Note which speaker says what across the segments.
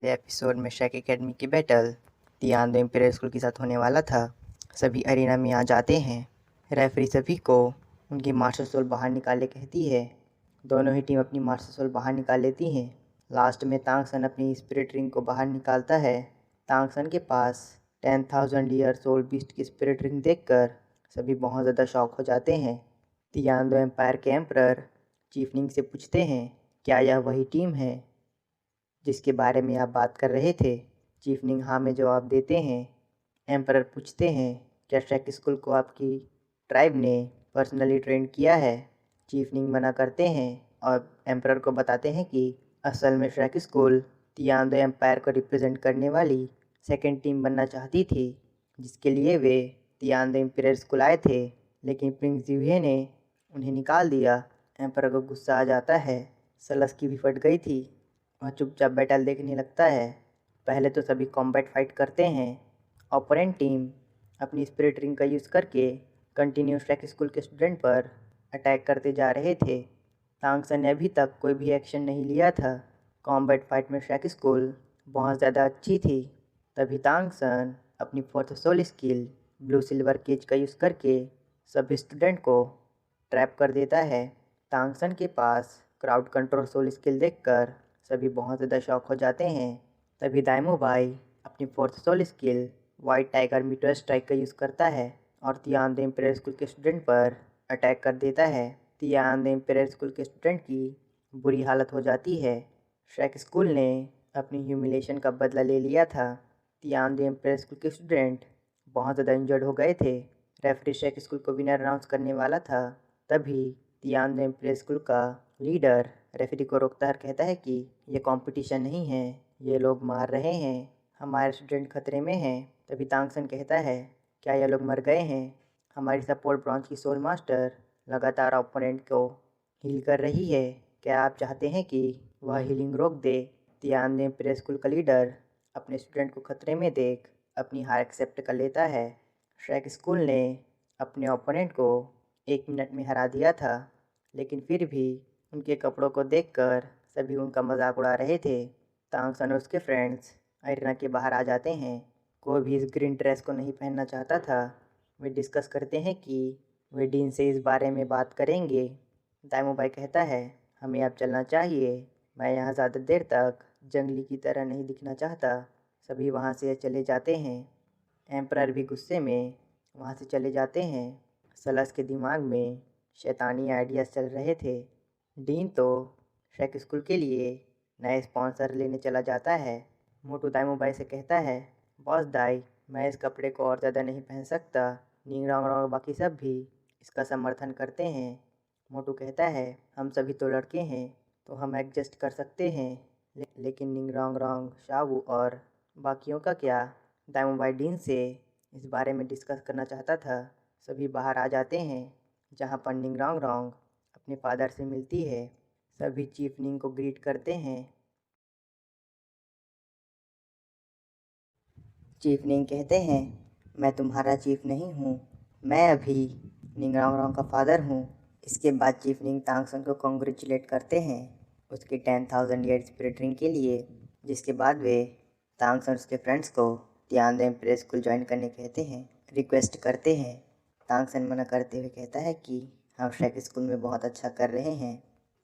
Speaker 1: Episode में shake academy की battle तियानदो imperial school के साथ होने वाला था। सभी अरीना में आ जाते हैं। रेफरी सभी को उनकी मास्टर सोल बाहर निकालने कहती है। दोनों ही टीम अपनी मास्टर सोल बाहर निकाल लेती हैं। लास्ट में तांगसन अपनी स्पिरिट रिंग को बाहर निकालता है। तांगसन के पास 10,000 ईयर्स ओल्ड बीस्ट की स्पिरिट रिंग देखकर सभी बहुत ज़्यादा शॉक हो जाते हैं। तियानदो एम्पायर के एम्परर चीफनिंग से पूछते हैं, क्या यह वही टीम है जिसके बारे में आप बात कर रहे थे? चीफनिंग हाँ में जवाब देते हैं। एम्परर पूछते हैं, क्या शेक स्कूल को आपकी ट्राइब ने पर्सनली ट्रेन किया है? चीफनिंग मना करते हैं और एम्परर को बताते हैं कि असल में शेक स्कूल तियानदो एम्पायर को रिप्रेजेंट करने वाली सेकेंड टीम बनना चाहती थी, जिसके लिए वे तियानदो इंपीरियल स्कूल आए थे, लेकिन प्रिंस जिह्वे ने उन्हें निकाल दिया। एम्परर को गुस्सा आ जाता है। सलस की भी फट गई थी। वह चुपचाप बैटल देखने लगता है। पहले तो सभी कॉम्बैट फाइट करते हैं। ओपोनेंट टीम अपनी स्पिरिट रिंग का यूज़ करके कंटिन्यू शेक स्कूल के स्टूडेंट पर अटैक करते जा रहे थे। तांगसन ने अभी तक कोई भी एक्शन नहीं लिया था। कॉम्बैट फाइट में शेक स्कूल बहुत ज़्यादा अच्छी थी। तभी तांगसन अपनी fourth soul skill blue silver cage का यूज़ करके सभी स्टूडेंट को ट्रैप कर देता है। तांगसन के पास क्राउड कंट्रोल सोल स्किल देखकर सभी बहुत ज़्यादा शॉक हो जाते हैं। तभी दाइमो भाई अपनी fourth soul skill white tiger meteor strike का यूज़ करता है और तियानदो इंपीरियल स्कूल के स्टूडेंट पर अटैक कर देता है। तियानदो इंपीरियल स्कूल के स्टूडेंट की बुरी हालत हो जाती है। शेक स्कूल ने अपनी ह्यूमिलेशन का बदला ले लिया था। तियानदो इंपीरियल स्कूल के स्टूडेंट बहुत ज़्यादा इंजर्ड हो गए थे। रेफरी शेक स्कूल को विनर अनाउंस करने वाला था। तभी तियानदो इंपीरियल स्कूल का लीडर रेफरी को रोकता है और कहता है कि ये कंपटीशन नहीं है, ये लोग मार रहे हैं, हमारे स्टूडेंट खतरे में हैं। तभी तांगसन कहता है, क्या ये लोग मर गए हैं? हमारी सपोर्ट ब्रॉन्ज की सोल मास्टर लगातार ओपोनेंट को हील कर रही है। क्या आप चाहते हैं कि वह हीलिंग रोक दे? तियानदो इंपीरियल स्कूल का लीडर अपने स्टूडेंट को खतरे में देख अपनी हार एक्सेप्ट कर लेता है। शेक स्कूल ने अपने ओपोनेंट को 1 मिनट में हरा दिया था, लेकिन फिर भी उनके कपड़ों को देखकर सभी उनका मजाक उड़ा रहे थे। तांगसन और उसके फ्रेंड्स अरीना के बाहर आ जाते हैं। कोई भी इस ग्रीन ड्रेस को नहीं पहनना चाहता था। वे डिस्कस करते हैं कि वे डीन से इस बारे में बात करेंगे। दाइमो भाई कहता है, हमें अब चलना चाहिए, मैं यहाँ ज़्यादा देर तक जंगली की तरह नहीं दिखना चाहता। सभी वहाँ से चले जाते हैं। एम्परर भी गुस्से में वहाँ से चले जाते हैं। सलस के दिमाग में शैतानी आइडियाज़ चल रहे थे। डीन तो शेक स्कूल के लिए नए स्पॉन्सर लेने चला जाता है। मोटू दाइमो भाई से कहता है, बॉस दाई, मैं इस कपड़े को और ज़्यादा नहीं पहन सकता। निंगरांग और बाकी सब भी इसका समर्थन करते हैं। मोटू कहता है, हम सभी तो लड़के हैं, तो हम एडजस्ट कर सकते हैं, लेकिन निंगरांग रॉन्ग, शावू और बाकियों का क्या? दाइमो भाई डीन से इस बारे में डिस्कस करना चाहता था। सभी बाहर आ जाते हैं, जहाँ पर निंगरांग रॉन्ग अपने फादर से मिलती है। सभी चीफ निंग को ग्रीट करते हैं। चीफ निंग कहते हैं, मैं तुम्हारा चीफ नहीं हूँ, मैं अभी निंगरांग का फादर हूँ। इसके बाद चीफ निंग तांगसन को कॉन्ग्रेचुलेट करते हैं उसके 10,000 ईयर स्पिरिट रिंग के लिए, जिसके बाद वे तांगसन उसके फ्रेंड्स को तियानदो इंपीरियल स्कूल ज्वाइन करने कहते हैं, रिक्वेस्ट करते हैं। तांगसन मना करते हुए कहता है कि हम शेक स्कूल में बहुत अच्छा कर रहे हैं।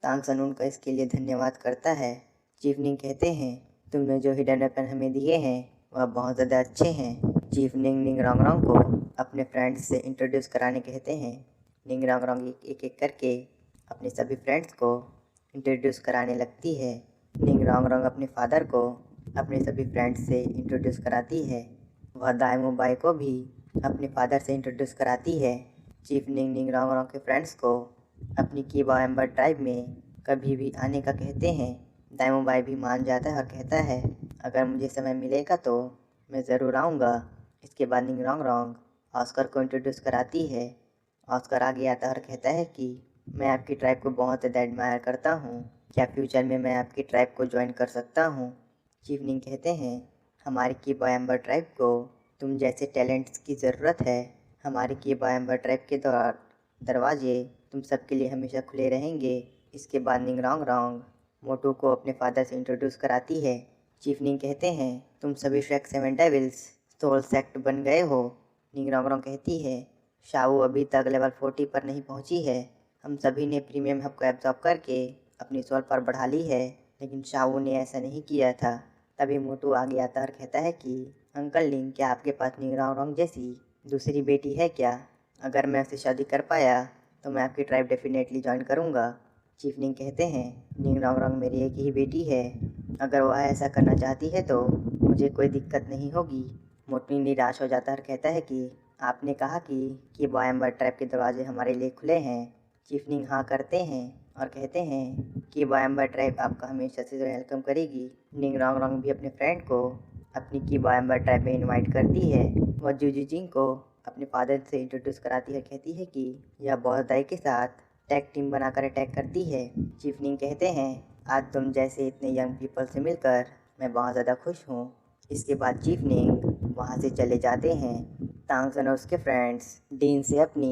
Speaker 1: तांगसन उनका इसके लिए धन्यवाद करता है। चीफ निंग कहते हैं, तुमने जो हिडन वेपन हमें दिए हैं वह बहुत ज़्यादा अच्छे हैं। चीफ निंग निंगरांग को अपने फ्रेंड्स से इंट्रोड्यूस कराने कहते हैं। निंगरांग एक एक करके अपने सभी फ्रेंड्स को इंट्रोड्यूस कराने लगती है। निंगरांग अपने फादर को अपने सभी फ्रेंड्स से इंट्रोड्यूस कराती है। वह दाइमो बाई को भी अपने फादर से इंट्रोड्यूस कराती है। चीफ निंग निंगरांग के फ्रेंड्स को अपनी कीबा एम्बर ट्राइब में कभी भी आने का कहते हैं। दाइमो बाई भी मान जाता है और कहता है, अगर मुझे समय मिलेगा तो मैं ज़रूर आऊँगा। इसके बाद निंगरांग ऑस्कर को इंट्रोड्यूस कराती है। ऑस्कर आगे आता है और कहता है कि मैं आपकी ट्राइब को बहुत ज़्यादा एडमायर करता हूँ, क्या फ्यूचर में मैं आपकी ट्राइब को ज्वाइन कर सकता हूँ? चीफ निंग कहते हैं, हमारी कीबा एम्बर ट्राइब को तुम जैसे टैलेंट्स की ज़रूरत है। हमारी कीबा एम्बर ट्राइब के दरवाजे तुम सबके लिए हमेशा खुले रहेंगे। इसके बाद निंगरांग मोटू को अपने फादर से इंट्रोड्यूस कराती है। चीफनिंग कहते हैं, तुम सभी श्रेक 7 डेविल्स सोल सेक्ट बन गए हो। निंग रोंग रोंग कहती है, शाओ अभी तक लेवल 40 पर नहीं पहुंची है। हम सभी ने प्रीमियम हब को एब्जॉर्ब करके अपनी सोल पर बढ़ा ली है, लेकिन शाओ ने ऐसा नहीं किया था। तभी मोटू आगे आता और कहता है कि अंकल लिंग, क्या आपके पास निंग रोंग रोंग जैसी दूसरी बेटी है क्या? अगर मैं उससे शादी कर पाया तो मैं आपकी ट्राइब डेफिनेटली ज्वाइन करूँगा। चीफनिंग कहते हैं, निंग रोंग रोंग मेरी एक ही बेटी है। अगर वह ऐसा करना चाहती है तो मुझे कोई दिक्कत नहीं होगी। मोटू निराश हो जाता है और कहता है कि आपने कहा कि बॉयम्बर ट्रैप के दरवाजे हमारे लिए खुले हैं। चीफनिंग हाँ करते हैं और कहते हैं कि बॉयम्बर ट्रैप आपका हमेशा से वेलकम करेगी। निंग रोंग रोंग भी अपने फ्रेंड को अपनी की बॉयम्बर ट्रैप में इनवाइट करती है। वह जूजी जिंग को अपने फादर से इंट्रोड्यूस कराती है, कहती है कि यह बॉस दाई के साथ टैग टीम बनाकर अटैक करती है। चीफनिंग कहते हैं, आज तुम जैसे इतने यंग पीपल से मिलकर मैं बहुत ज़्यादा खुश हूँ। इसके बाद चीफनिंग वहाँ से चले जाते हैं। तांगसन और उसके फ्रेंड्स डीन से अपनी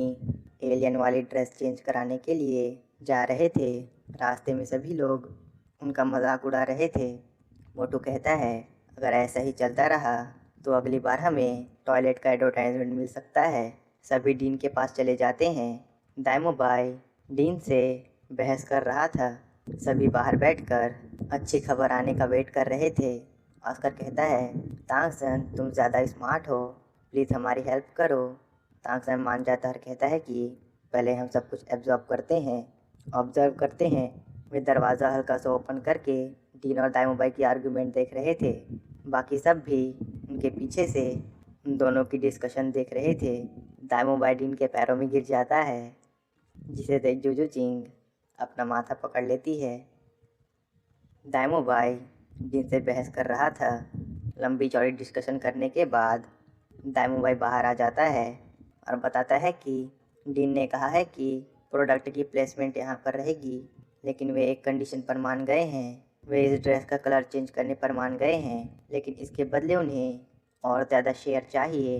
Speaker 1: एलियन वाली ड्रेस चेंज कराने के लिए जा रहे थे। रास्ते में सभी लोग उनका मजाक उड़ा रहे थे। मोटू कहता है, अगर ऐसा ही चलता रहा तो अगली बार हमें टॉयलेट का एडवर्टाइजमेंट मिल सकता है। सभी डीन के पास चले जाते हैं। दाइमोबाई डीन से बहस कर रहा था। सभी बाहर बैठकर अच्छी खबर आने का वेट कर रहे थे। ऑस्कर कहता है, तांगसन तुम ज़्यादा स्मार्ट हो, प्लीज़ हमारी हेल्प करो। तांगसन मान जाता है और कहता है कि पहले हम सब कुछ ऑब्जर्व करते हैं। वे दरवाज़ा हल्का सा ओपन करके डीन और दाइमोबाई की आर्गुमेंट देख रहे थे। बाकी सब भी उनके पीछे से उन दोनों की डिस्कशन देख रहे थे। दाइमोबाई डीन के पैरों में गिर जाता है, जिसे देख जूजू चिंग अपना माथा पकड़ लेती है। दाइमोबाई जिनसे बहस कर रहा था। लंबी चौड़ी डिस्कशन करने के बाद दाइमोबाई बाहर आ जाता है और बताता है कि डीन ने कहा है कि प्रोडक्ट की प्लेसमेंट यहाँ पर रहेगी, लेकिन वे एक कंडीशन पर मान गए हैं। वे इस ड्रेस का कलर चेंज करने पर मान गए हैं, लेकिन इसके बदले उन्हें और ज़्यादा शेयर चाहिए।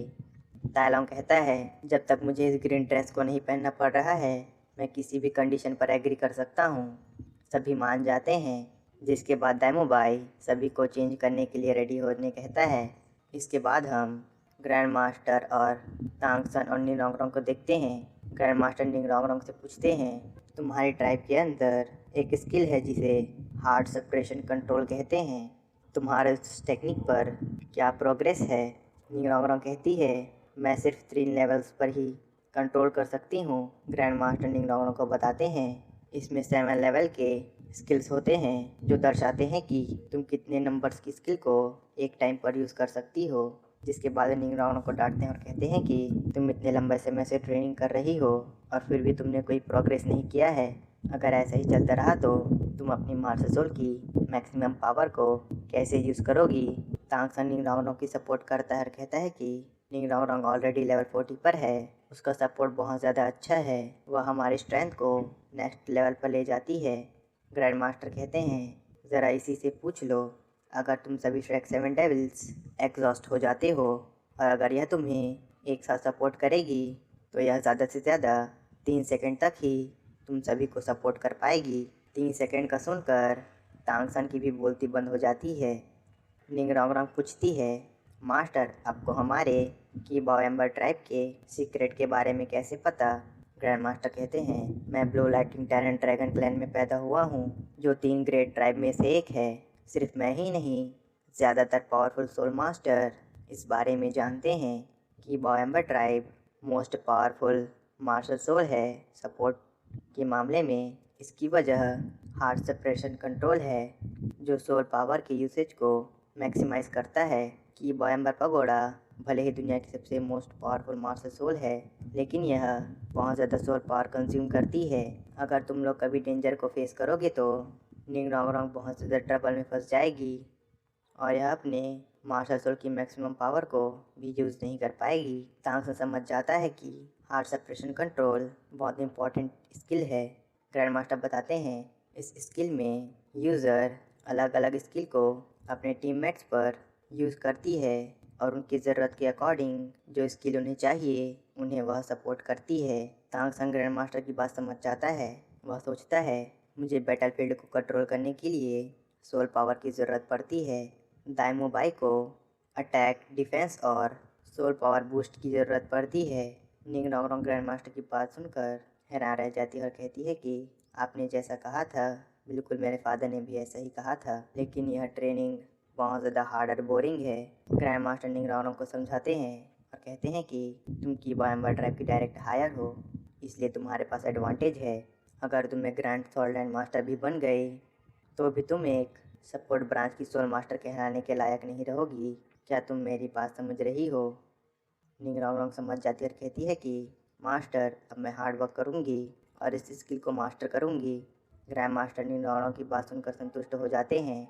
Speaker 1: तायलोंग कहता है, जब तक मुझे इस ग्रीन ड्रेस को नहीं पहनना पड़ रहा है मैं किसी भी कंडीशन पर एग्री कर सकता हूँ। सभी मान जाते हैं, जिसके बाद दाइमोबाई सभी को चेंज करने के लिए रेडी होने कहता है। इसके बाद हम ग्रैंड मास्टर और तांगसन और निंग रोंग रोंग को देखते हैं। ग्रैंड मास्टर निंग रोंग रोंग से पूछते हैं, तुम्हारी ट्राइब के अंदर एक स्किल है जिसे हार्ट सेपरेशन कंट्रोल कहते हैं, तुम्हारे उस टेक्निक पर क्या प्रोग्रेस है? निंग रोंग रोंग कहती है, मैं सिर्फ 3 लेवल्स पर ही कंट्रोल कर सकती हूँ। ग्रैंड मास्टर निंग रोंग रोंग को बताते हैं, इसमें 7 लेवल के स्किल्स होते हैं जो दर्शाते हैं कि तुम कितने नंबर्स की स्किल को एक टाइम पर यूज़ कर सकती हो। जिसके बाद निंग रोंग रोंग को डांटते हैं और कहते हैं कि तुम इतने लंबे समय से ट्रेनिंग कर रही हो और फिर भी तुमने कोई प्रोग्रेस नहीं किया है। अगर ऐसा ही चलता रहा तो तुम अपनी मार्शल सोल की मैक्सिमम पावर को कैसे यूज़ करोगी? तांगसन निंग रोंग रोंग की सपोर्ट करता है और कहता है कि निंग रोंग रोंग ऑलरेडी लेवल 40 पर है, उसका सपोर्ट बहुत ज़्यादा अच्छा है, वह हमारी स्ट्रेंथ को नेक्स्ट लेवल पर ले जाती है। ग्रैंड मास्टर कहते हैं, ज़रा इसी से पूछ लो, अगर तुम सभी श्रेक 7 डेविल्स एग्जॉस्ट हो जाते हो और अगर यह तुम्हें एक साथ सपोर्ट करेगी तो यह ज़्यादा से ज़्यादा 3 सेकंड तक ही तुम सभी को सपोर्ट कर पाएगी। 3 सेकंड का सुनकर तांगसन की भी बोलती बंद हो जाती है। निंग रोंग रोंग पूछती है, मास्टर आपको हमारे की बॉयम्बर ट्राइब के सीक्रेट के बारे में कैसे पता? ग्रैंड मास्टर कहते हैं, मैं ब्लू लाइटिंग टैरेंट ड्रैगन क्लैन में पैदा हुआ हूँ, जो 3 ग्रेट ट्राइब में से एक है। सिर्फ मैं ही नहीं, ज़्यादातर पावरफुल सोल मास्टर इस बारे में जानते हैं कि बॉयम्बर tribe most powerful martial soul है। सपोर्ट के मामले में इसकी वजह हार्ट सेपरेशन कंट्रोल है, जो सोल पावर के यूसेज को मैक्सिमाइज करता है। कि बॉयम्बर पगोड़ा भले ही दुनिया की सबसे मोस्ट पावरफुल मार्शल सोल है, लेकिन यह बहुत ज़्यादा सोल पावर कंज्यूम करती है। अगर तुम लोग कभी डेंजर को फेस करोगे तो निंग रोंग रोंग बहुत ज़्यादा ट्रबल में फंस जाएगी और यह अपने मार्शल सोल की मैक्सिमम पावर को भी यूज़ नहीं कर पाएगी। तांगसन समझ जाता है कि हार्ट सेपरेशन कंट्रोल बहुत इंपॉर्टेंट स्किल है। ग्रैंड मास्टर बताते हैं, इस स्किल में यूज़र अलग अलग स्किल को अपने टीममेट्स पर यूज़ करती है और उनकी ज़रूरत के अकॉर्डिंग जो स्किल उन्हें चाहिए उन्हें वह सपोर्ट करती है। तांगसन ग्रैंड मास्टर की बात समझ जाता है। वह सोचता है, मुझे बैटलफील्ड को कंट्रोल करने के लिए सोल पावर की ज़रूरत पड़ती है, दाइमोबाई को अटैक, डिफेंस और सोल पावर बूस्ट की ज़रूरत पड़ती है। निंग नॉन्ग ग्रैंड मास्टर की बात सुनकर हैरान रह जाती है और कहती है कि आपने जैसा कहा था, बिल्कुल मेरे फादर ने भी ऐसा ही कहा था, लेकिन यह ट्रेनिंग बहुत ज़्यादा हार्ड और बोरिंग है। ग्रैंड मास्टर निंग नॉन्ग को समझाते हैं और कहते हैं कि तुम कीबा एम्बर ट्राइब की डायरेक्ट हायर हो, इसलिए तुम्हारे पास एडवांटेज है। अगर तुम एक ग्रैंड सॉल्ड मास्टर भी बन गई तो भी तुम एक सपोर्ट ब्रांच की सोल मास्टर कहलाने के लायक नहीं रहोगी। क्या तुम मेरी बात समझ रही हो? निंग नॉन्ग समझ जाती है और कहती है कि मास्टर, अब मैं हार्ड वर्क करूँगी और इस स्किल को मास्टर करूँगी। ग्रैंड मास्टर निंग नॉन्ग की बात सुनकर संतुष्ट हो जाते हैं